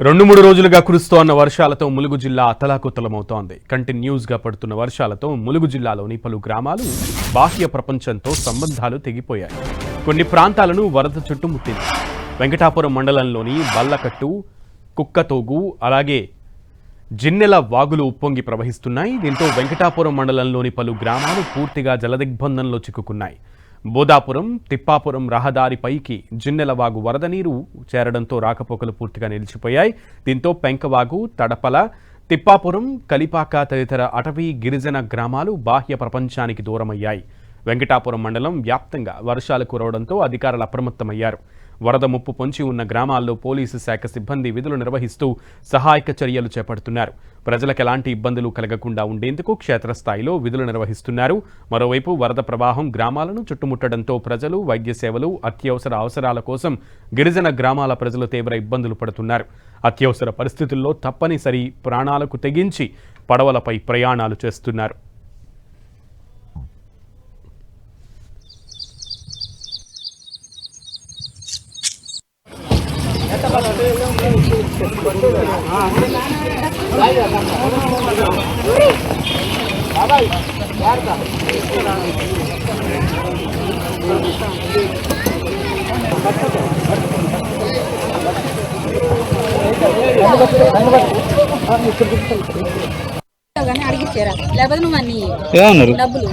2-3 రోజులుగా కురుస్తోన్న వర్షాలతో ములుగు జిల్లా అతలాకుతలమవుతోంది. కంటిన్యూస్గా పడుతున్న వర్షాలతో ములుగు జిల్లాలోని పలు గ్రామాలు బాహ్య ప్రపంచంతో సంబంధాలు తెగిపోయాయి. కొన్ని ప్రాంతాలను వరద చుట్టుముట్టింది. వెంకటాపురం మండలంలోని బల్లకట్టు, కుక్కతోగు, అలాగే జిన్నెల వాగులు ఉప్పొంగి ప్రవహిస్తున్నాయి. దీంతో వెంకటాపురం మండలంలోని పలు గ్రామాలు పూర్తిగా జలదిగ్బంధంలో చిక్కుకున్నాయి. బోదాపురం, తిప్పాపురం రహదారిపైకి జిన్నెలవాగు వరద నీరు చేరడంతో రాకపోకలు పూర్తిగా నిలిచిపోయాయి. దీంతో పెంకవాగు, తడపల, తిప్పాపురం, కలిపాక తదితర అటవీ గిరిజన గ్రామాలు బాహ్య ప్రపంచానికి దూరమయ్యాయి. వెంకటాపురం మండలం వ్యాప్తంగా వర్షాలు కురవడంతో అధికారులు అప్రమత్తమయ్యారు. వరద ముప్పు పొంచి ఉన్న గ్రామాల్లో పోలీసు శాఖ సిబ్బంది విధులు నిర్వహిస్తూ సహాయక చర్యలు చేపడుతున్నారు. ప్రజలకు ఎలాంటి ఇబ్బందులు కలగకుండా ఉండేందుకు క్షేత్రస్థాయిలో విధులు నిర్వహిస్తున్నారు. మరోవైపు వరద ప్రవాహం గ్రామాలను చుట్టుముట్టడంతో ప్రజలు, వైద్య సేవలు, అత్యవసర అవసరాల కోసం గిరిజన గ్రామాల ప్రజలు తీవ్ర ఇబ్బందులు పడుతున్నారు. అత్యవసర పరిస్థితుల్లో తప్పనిసరి ప్రాణాలకు తెగించి పడవలపై ప్రయాణాలు చేస్తున్నారు. అడిగిచ్చారా లేకపోతే నువ్వు అన్ని డబ్బులు